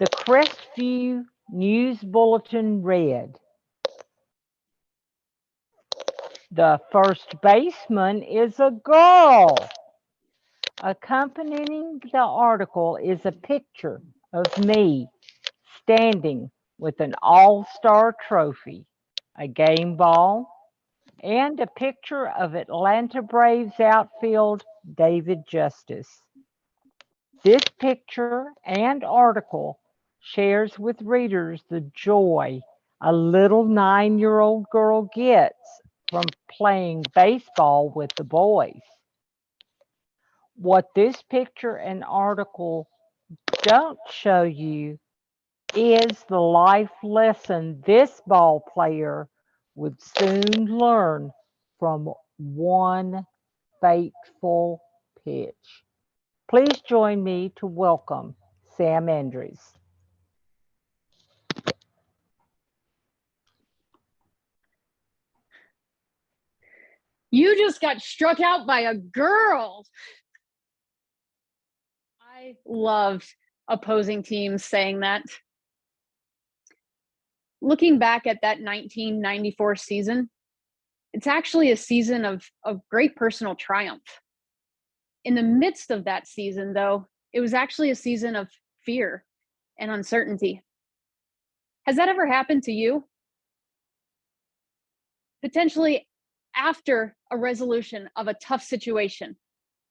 The Crestview News Bulletin read, "The first baseman is a girl." Accompanying the article is a picture of me standing with an All-Star trophy, a game ball, and a picture of Atlanta Braves outfield David Justice. This picture and article shares with readers the joy a little 9-year-old girl gets from playing baseball with the boys. What this picture and article don't show you is the life lesson this ball player would soon learn from one fateful pitch. Please join me to welcome Sam Andrews. You just got struck out by a girl. I loved opposing teams saying that. Looking back at that 1994 season, it's actually a season of great personal triumph. In the midst of that season, though, it was actually a season of fear and uncertainty. Has that ever happened to you? Potentially after a resolution of a tough situation,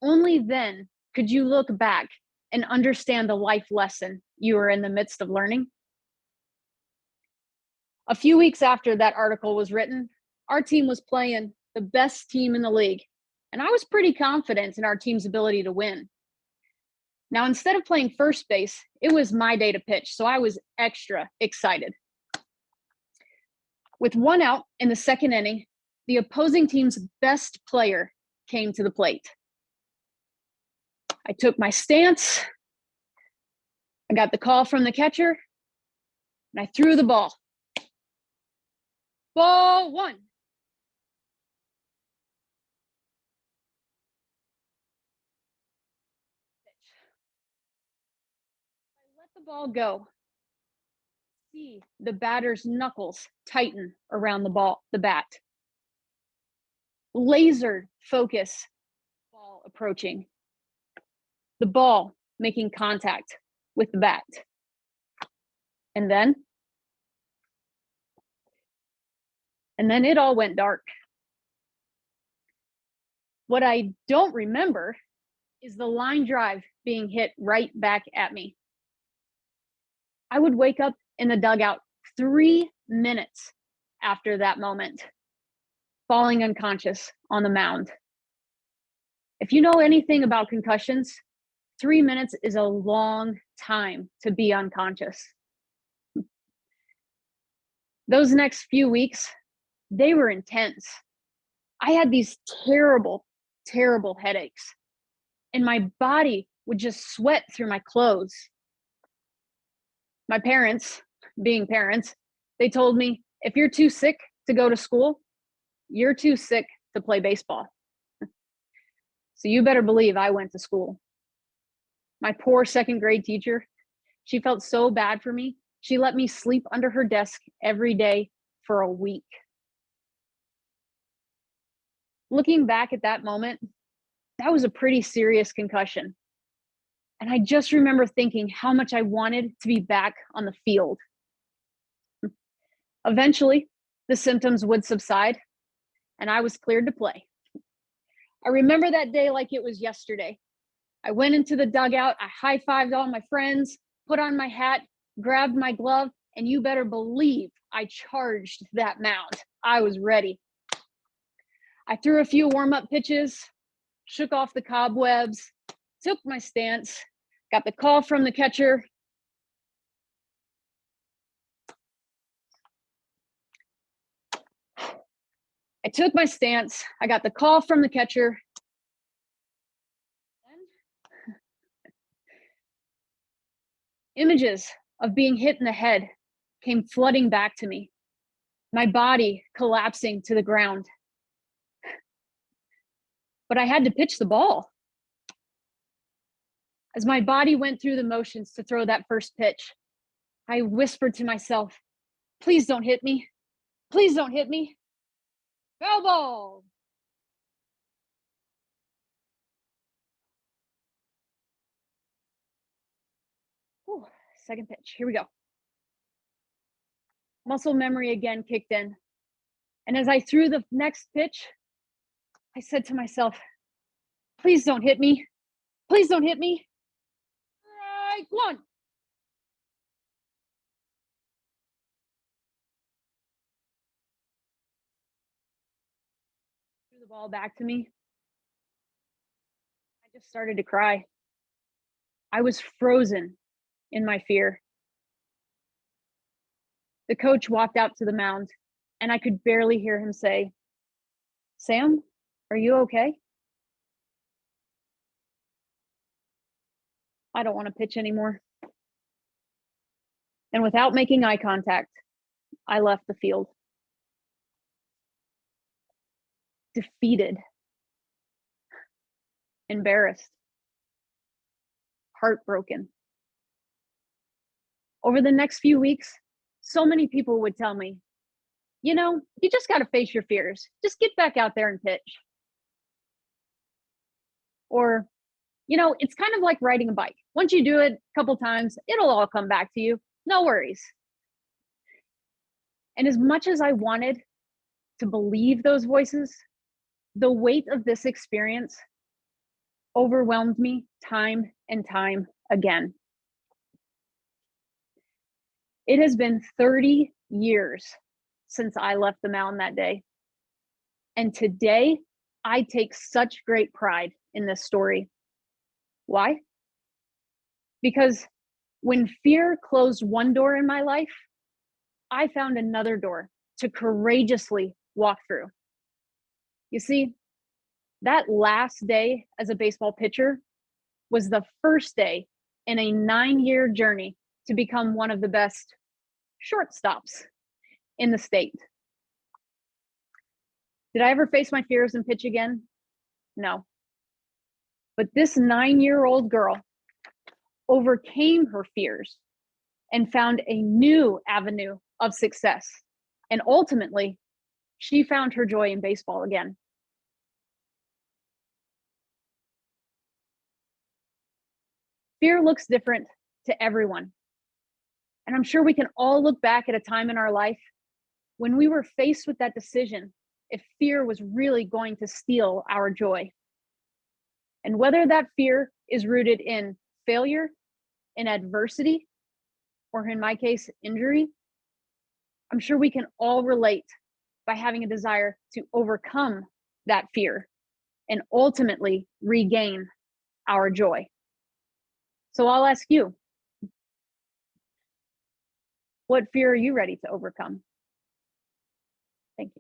only then could you look back and understand the life lesson you were in the midst of learning. A few weeks after that article was written, our team was playing the best team in the league, and I was pretty confident in our team's ability to win. Now, instead of playing first base, it was my day to pitch, so I was extra excited. With one out in the second inning, the opposing team's best player came to the plate. I took my stance, I got the call from the catcher, and I threw the ball. Ball one. I let the ball go. See the batter's knuckles tighten around the bat. Laser focus, ball approaching. The ball making contact with the bat. And then it all went dark. What I don't remember is the line drive being hit right back at me. I would wake up in the dugout 3 minutes after that moment, falling unconscious on the mound. If you know anything about concussions, 3 minutes is a long time to be unconscious. Those next few weeks, they were intense. I had these terrible, terrible headaches, and my body would just sweat through my clothes. My parents, being parents, they told me, if you're too sick to go to school, you're too sick to play baseball. So you better believe I went to school. My poor second grade teacher, she felt so bad for me. She let me sleep under her desk every day for a week. Looking back at that moment, that was a pretty serious concussion. And I just remember thinking how much I wanted to be back on the field. Eventually, the symptoms would subside, and I was cleared to play. I remember that day like it was yesterday. I went into the dugout, I high-fived all my friends, put on my hat, grabbed my glove, and you better believe I charged that mound. I was ready. I threw a few warm-up pitches, shook off the cobwebs, took my stance, got the call from the catcher. I took my stance, I got the call from the catcher. Images of being hit in the head came flooding back to me, my body collapsing to the ground. But I had to pitch the ball. As my body went through the motions to throw that first pitch, I whispered to myself, please don't hit me. Please don't hit me. Foul ball. Whew, second pitch. Here we go. Muscle memory again kicked in. And as I threw the next pitch, I said to myself, please don't hit me. Please don't hit me. Strike one. Threw the ball back to me. I just started to cry. I was frozen in my fear. The coach walked out to the mound, and I could barely hear him say, Sam, are you okay? I don't want to pitch anymore. And without making eye contact, I left the field. Defeated, embarrassed, heartbroken. Over the next few weeks, so many people would tell me, you just got to face your fears. Just get back out there and pitch. Or, it's kind of like riding a bike. Once you do it a couple times, it'll all come back to you. No worries. And as much as I wanted to believe those voices, the weight of this experience overwhelmed me time and time again. It has been 30 years since I left the mound that day. And today, I take such great pride in this story. Why? Because when fear closed one door in my life, I found another door to courageously walk through. You see, that last day as a baseball pitcher was the first day in a 9-year journey to become one of the best shortstops in the state. Did I ever face my fears and pitch again? No. But this 9-year-old girl overcame her fears and found a new avenue of success. And ultimately, she found her joy in baseball again. Fear looks different to everyone. And I'm sure we can all look back at a time in our life when we were faced with that decision if fear was really going to steal our joy. And whether that fear is rooted in failure, in adversity, or in my case, injury, I'm sure we can all relate by having a desire to overcome that fear and ultimately regain our joy. So I'll ask you, what fear are you ready to overcome? Thank you.